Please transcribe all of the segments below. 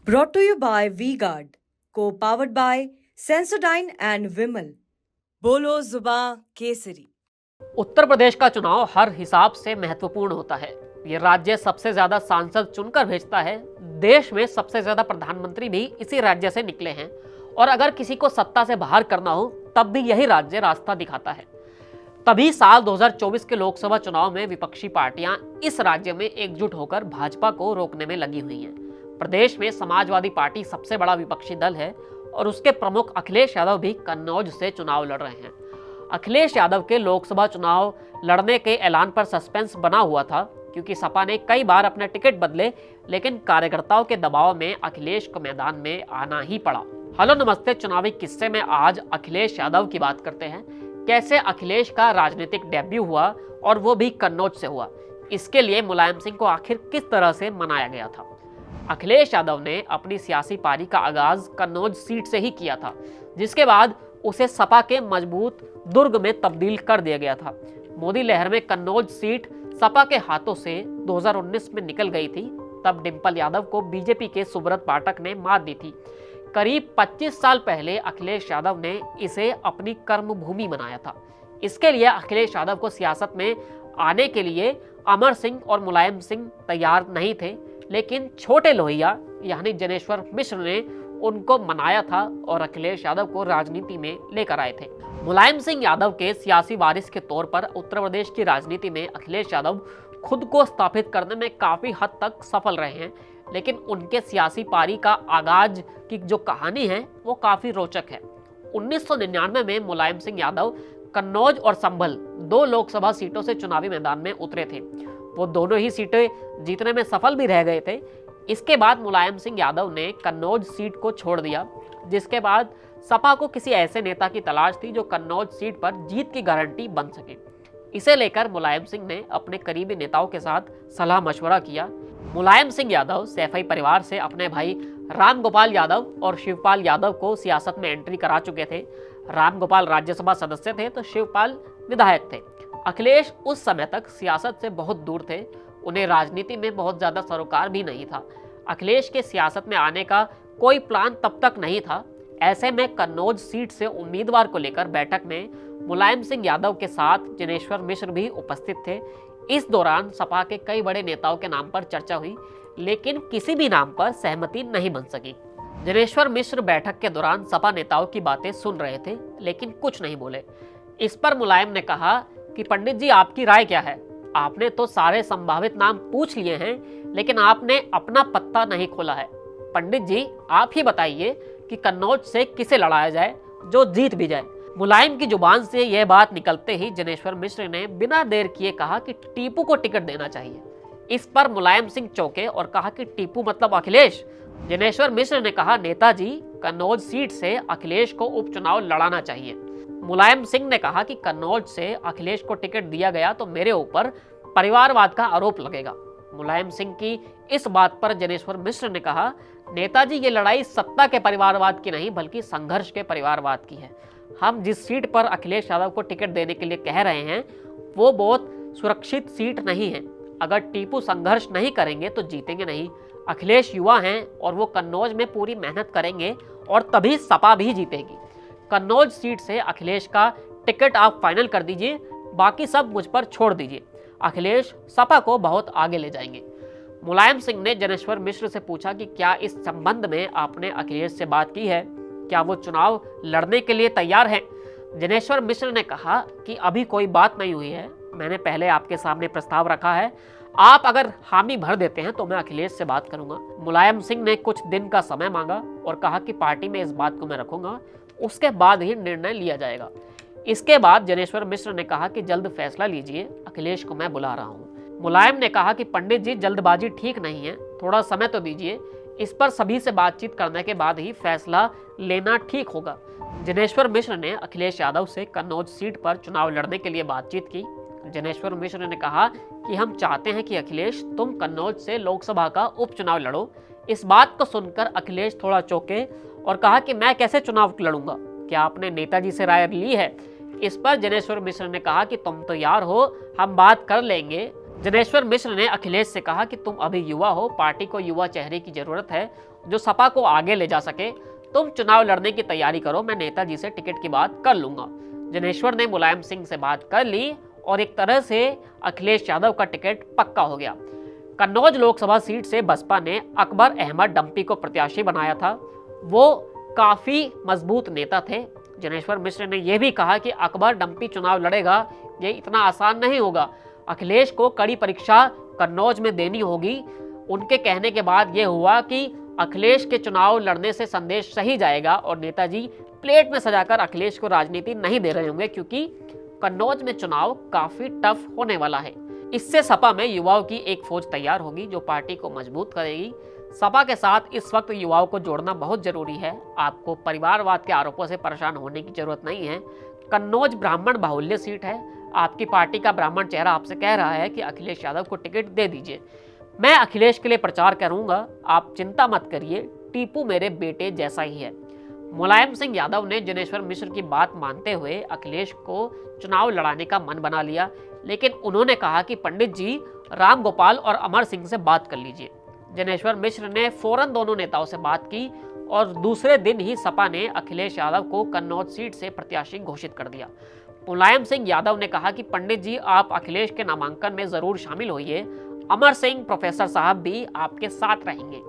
Brought to you by V-Guard, co-powered by Sensodyne and Vimal. बोलो जुबां केसरी। उत्तर प्रदेश का चुनाव हर हिसाब से महत्वपूर्ण होता है। ये राज्य सबसे ज्यादा सांसद चुनकर भेजता है। देश में सबसे ज्यादा प्रधानमंत्री भी इसी राज्य से निकले हैं और अगर किसी को सत्ता से बाहर करना हो तब भी यही राज्य रास्ता दिखाता है। तभी साल 2024 के लोकसभा चुनाव में विपक्षी पार्टियां इस राज्य में एकजुट होकर भाजपा को रोकने में लगी हुई हैं। प्रदेश में समाजवादी पार्टी सबसे बड़ा विपक्षी दल है और उसके प्रमुख अखिलेश यादव भी कन्नौज से चुनाव लड़ रहे हैं। अखिलेश यादव के लोकसभा चुनाव लड़ने के ऐलान पर सस्पेंस बना हुआ था क्योंकि सपा ने कई बार अपने टिकट बदले, लेकिन कार्यकर्ताओं के दबाव में अखिलेश को मैदान में आना ही पड़ा। हेलो नमस्ते, चुनावी किस्से में आज अखिलेश यादव की बात करते हैं। कैसे अखिलेश का राजनीतिक डेब्यू हुआ और वो भी कन्नौज से हुआ, इसके लिए मुलायम सिंह को आखिर किस तरह से मनाया गया था। अखिलेश यादव ने अपनी सियासी पारी का आगाज कन्नौज सीट से ही किया था, जिसके बाद उसे सपा के मजबूत दुर्ग में तब्दील कर दिया गया था। मोदी लहर में कन्नौज सीट सपा के हाथों से 2019 में निकल गई थी। तब डिंपल यादव को बीजेपी के सुब्रत पाठक ने मात दी थी। करीब 25 साल पहले अखिलेश यादव ने इसे अपनी कर्मभूमि बनाया था। इसके लिए अखिलेश यादव को सियासत में आने के लिए अमर सिंह और मुलायम सिंह तैयार नहीं थे, लेकिन छोटे लोहिया यानी जनेश्वर मिश्र ने उनको मनाया था और अखिलेश यादव को राजनीति में लेकर आए थे। मुलायम सिंह यादव के सियासी वारिस के तौर पर उत्तर प्रदेश की राजनीति में अखिलेश यादव खुद को स्थापित करने में काफी हद तक सफल रहे हैं, लेकिन उनके सियासी पारी का आगाज की जो कहानी है वो काफी रोचक है। 1999 में मुलायम सिंह यादव कन्नौज और संभल 2 लोकसभा सीटों से चुनावी मैदान में उतरे थे। वो दोनों ही सीटें जीतने में सफल भी रह गए थे। इसके बाद मुलायम सिंह यादव ने कन्नौज सीट को छोड़ दिया, जिसके बाद सपा को किसी ऐसे नेता की तलाश थी जो कन्नौज सीट पर जीत की गारंटी बन सके। इसे लेकर मुलायम सिंह ने अपने करीबी नेताओं के साथ सलाह मशवरा किया। मुलायम सिंह यादव सैफई परिवार से अपने भाई राम गोपाल यादव और शिवपाल यादव को सियासत में एंट्री करा चुके थे। राम गोपाल राज्यसभा सदस्य थे तो शिवपाल विधायक थे। अखिलेश उस समय तक सियासत से बहुत दूर थे, उन्हें राजनीति में बहुत ज्यादा सरोकार भी नहीं था। अखिलेश के सियासत में आने का कोई प्लान तब तक नहीं था। ऐसे में कन्नौज सीट से उम्मीदवार को लेकर बैठक में मुलायम सिंह यादव के साथ जनेश्वर मिश्र भी उपस्थित थे। इस दौरान सपा के कई बड़े नेताओं के नाम पर चर्चा हुई, लेकिन किसी भी नाम पर सहमति नहीं बन सकी। जनेश्वर मिश्र बैठक के दौरान सपा नेताओं की बातें सुन रहे थे, लेकिन कुछ नहीं बोले। इस पर मुलायम ने कहा कि पंडित जी, आपकी राय क्या है? आपने तो सारे संभावित नाम पूछ लिए हैं, लेकिन आपने अपना पत्ता नहीं खोला है। पंडित जी, आप ही बताइए कि कन्नौज से किसे लड़ाया जाए जो जीत भी जाए। मुलायम की जुबान से यह बात निकलते ही जनेश्वर मिश्र ने बिना देर किए कहा कि टीपू को टिकट देना चाहिए। इस पर मुलायम सिंह चौंके और कहा कि टीपू मतलब अखिलेश? जनेश्वर मिश्र ने कहा, नेताजी, कन्नौज सीट से अखिलेश को उपचुनाव लड़ाना चाहिए। मुलायम सिंह ने कहा कि कन्नौज से अखिलेश को टिकट दिया गया तो मेरे ऊपर परिवारवाद का आरोप लगेगा। मुलायम सिंह की इस बात पर जनेश्वर मिश्र ने कहा, नेताजी, ये लड़ाई सत्ता के परिवारवाद की नहीं बल्कि संघर्ष के परिवारवाद की है। हम जिस सीट पर अखिलेश यादव को टिकट देने के लिए कह रहे हैं वो बहुत सुरक्षित सीट नहीं है। अगर टीपू संघर्ष नहीं करेंगे तो जीतेंगे नहीं। अखिलेश युवा हैं और वो कन्नौज में पूरी मेहनत करेंगे और तभी सपा भी जीतेगी। कन्नौज सीट से अखिलेश का टिकट आप फाइनल कर दीजिए, बाकी सब मुझ पर छोड़ दीजिए। अखिलेश सपा को बहुत आगे ले जाएंगे। मुलायम सिंह ने जनेश्वर मिश्र से पूछा कि क्या इस संबंध में आपने अखिलेश से बात की है? क्या वो चुनाव लड़ने के लिए तैयार हैं? जनेश्वर मिश्र ने कहा कि अभी कोई बात नहीं हुई है। मैंने पहले आपके सामने प्रस्ताव रखा है, आप अगर हामी भर देते हैं तो मैं अखिलेश से बात करूंगा। मुलायम सिंह ने कुछ दिन का समय मांगा और कहा कि पार्टी में इस बात को मैं रखूंगा, उसके बाद ही निर्णय लिया जाएगा। इसके बाद जनेश्वर मिश्र ने कहा कि जल्द फैसला लीजिए, अखिलेश को मैं बुला रहा हूँ। मुलायम ने कहा कि पंडित जी, जल्दबाजी ठीक नहीं है, थोड़ा समय तो दीजिए। इस पर सभी से बातचीत करने के बाद ही फैसला लेना ठीक होगा। जनेश्वर मिश्र ने अखिलेश यादव से कन्नौज सीट पर चुनाव लड़ने के लिए बातचीत की। जनेश्वर मिश्र ने कहा कि हम चाहते हैं कि अखिलेश, तुम कन्नौज से लोकसभा का उपचुनाव लड़ो। इस बात को सुनकर अखिलेश थोड़ा चौंके और कहा कि मैं कैसे चुनाव लड़ूंगा? क्या आपने नेताजी से राय ली है? इस पर जनेश्वर मिश्र ने कहा कि तुम तो यार हो, हम बात कर लेंगे। जनेश्वर मिश्र ने अखिलेश से कहा कि तुम अभी युवा हो, पार्टी को युवा चेहरे की जरूरत है जो सपा को आगे ले जा सके। तुम चुनाव लड़ने की तैयारी करो, मैं नेताजी से टिकट की बात कर लूंगा। जनेश्वर ने मुलायम सिंह से बात कर ली और एक तरह से अखिलेश यादव का टिकट पक्का हो गया। कन्नौज लोकसभा सीट से बसपा ने अकबर अहमद डंपी को प्रत्याशी बनाया था। वो काफी मजबूत नेता थे। जनेश्वर मिश्र ने यह भी कहा कि अकबर डंपी चुनाव लड़ेगा, ये इतना आसान नहीं होगा, अखिलेश को कड़ी परीक्षा कन्नौज में देनी होगी। उनके कहने के बाद यह हुआ कि अखिलेश के चुनाव लड़ने से संदेश सही जाएगा और नेताजी प्लेट में सजाकर अखिलेश को राजनीति नहीं दे रहे होंगे, क्योंकि कन्नौज में चुनाव काफी टफ होने वाला है। इससे सपा में युवाओं की एक फौज तैयार होगी जो पार्टी को मजबूत करेगी। सपा के साथ इस वक्त युवाओं को जोड़ना बहुत जरूरी है। आपको परिवारवाद के आरोपों से परेशान होने की जरूरत नहीं है। कन्नौज ब्राह्मण बाहुल्य सीट है। आपकी पार्टी का ब्राह्मण चेहरा आपसे कह रहा है कि अखिलेश यादव को टिकट दे दीजिए। मैं अखिलेश के लिए प्रचार करूंगा, आप चिंता मत करिए, टीपू मेरे बेटे जैसा ही है। मुलायम सिंह यादव ने जनेश्वर मिश्र की बात मानते हुए अखिलेश को चुनाव लड़ाने का मन बना लिया, लेकिन उन्होंने कहा कि पंडित जी राम गोपाल और अमर सिंह से बात कर लीजिए। जनेश्वर मिश्र ने फौरन दोनों नेताओं से बात की और दूसरे दिन ही सपा ने अखिलेश यादव को कन्नौज सीट से प्रत्याशी घोषित कर दिया। मुलायम सिंह यादव ने कहा कि पंडित जी आप अखिलेश के नामांकन में जरूर शामिल होइए, अमर सिंह प्रोफेसर साहब भी आपके साथ रहेंगे।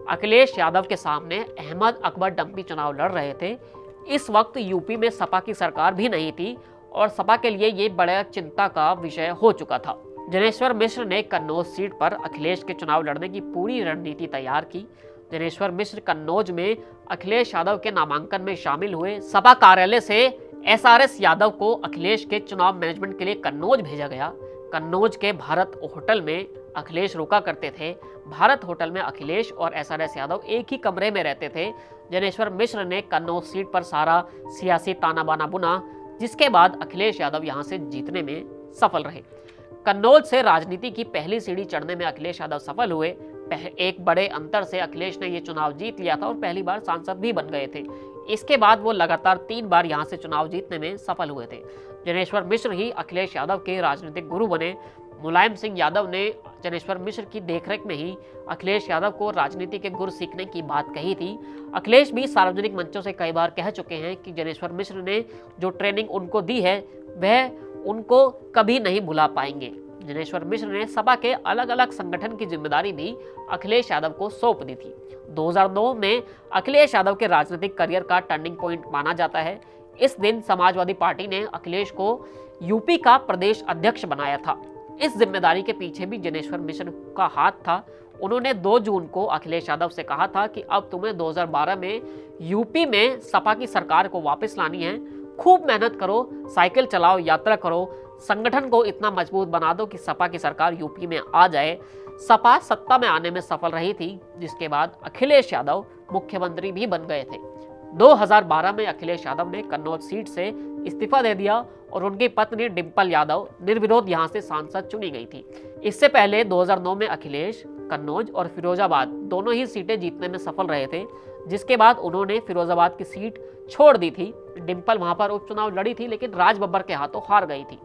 अखिलेश यादव के सामने अहमद अकबर डंपी चुनाव लड़ रहे थे। इस वक्त यूपी में सपा की सरकार भी नहीं थी और सपा के लिए ये बड़ा चिंता का विषय हो चुका था। जनेश्वर मिश्र ने कन्नौज सीट पर अखिलेश के चुनाव लड़ने की पूरी रणनीति तैयार की। जनेश्वर मिश्र कन्नौज में अखिलेश यादव के नामांकन में शामिल हुए। सपा कार्यालय से एसआरएस यादव को अखिलेश के चुनाव मैनेजमेंट के लिए कन्नौज भेजा गया। कन्नौज के भारत होटल में अखिलेश रुका करते थे। भारत होटल में अखिलेश और एसआरएस यादव एक ही कमरे में रहते थे। जनेश्वर मिश्र ने कन्नौज सीट पर सारा सियासी ताना बाना बुना, जिसके बाद अखिलेश यादव यहां से जीतने में सफल रहे। कन्नौज से राजनीति की पहली सीढ़ी चढ़ने में अखिलेश यादव सफल हुए। एक बड़े अंतर से अखिलेश ने ये चुनाव जीत लिया था और पहली बार सांसद भी बन गए थे। इसके बाद वो लगातार 3 बार यहां से चुनाव जीतने में सफल हुए थे। जनेश्वर मिश्र ही अखिलेश यादव के राजनीतिक गुरु बने। मुलायम सिंह यादव ने जनेश्वर मिश्र की देखरेख में ही अखिलेश यादव को राजनीति के गुर सीखने की बात कही थी। अखिलेश भी सार्वजनिक मंचों से कई बार कह चुके हैं कि जनेश्वर मिश्र ने जो ट्रेनिंग उनको दी है वह उनको कभी नहीं भुला पाएंगे। जनेश्वर मिश्र ने सपा के अलग अलग संगठन की जिम्मेदारी भी अखिलेश यादव को सौंप दी थी। 2009 में अखिलेश यादव के राजनीतिक करियर का टर्निंग पॉइंट माना जाता है। इस दिन समाजवादी पार्टी ने अखिलेश को यूपी का प्रदेश अध्यक्ष बनाया था। इस जिम्मेदारी के पीछे भी जनेश्वर मिश्र का हाथ था। उन्होंने 2 जून को अखिलेश यादव से कहा था कि अब तुम्हें 2012 में यूपी में सपा की सरकार को वापस लानी है। खूब मेहनत करो, साइकिल चलाओ, यात्रा करो, संगठन को इतना मजबूत बना दो कि सपा की सरकार यूपी में आ जाए। सपा सत्ता में आने में सफल रही थी, जिसके बाद अखिलेश यादव मुख्यमंत्री भी बन गए थे। 2012 में अखिलेश यादव ने कन्नौज सीट से इस्तीफा दे दिया और उनकी पत्नी डिंपल यादव निर्विरोध यहां से सांसद चुनी गई थी। इससे पहले 2009 में अखिलेश कन्नौज और फिरोजाबाद दोनों ही सीटें जीतने में सफल रहे थे, जिसके बाद उन्होंने फिरोजाबाद की सीट छोड़ दी थी। डिंपल वहां पर उपचुनाव लड़ी थी, लेकिन राज बब्बर के हाथों हार गई थी।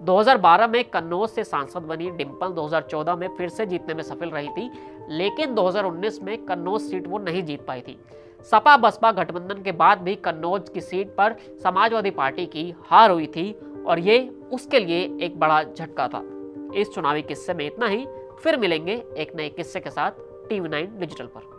2012 में कन्नौज से सांसद बनी डिंपल 2014 में फिर से जीतने में सफल रही थी, लेकिन 2019 में कन्नौज सीट वो नहीं जीत पाई थी। सपा बसपा गठबंधन के बाद भी कन्नौज की सीट पर समाजवादी पार्टी की हार हुई थी और ये उसके लिए एक बड़ा झटका था। इस चुनावी किस्से में इतना ही। फिर मिलेंगे एक नए किस्से के साथ TV9 डिजिटल पर।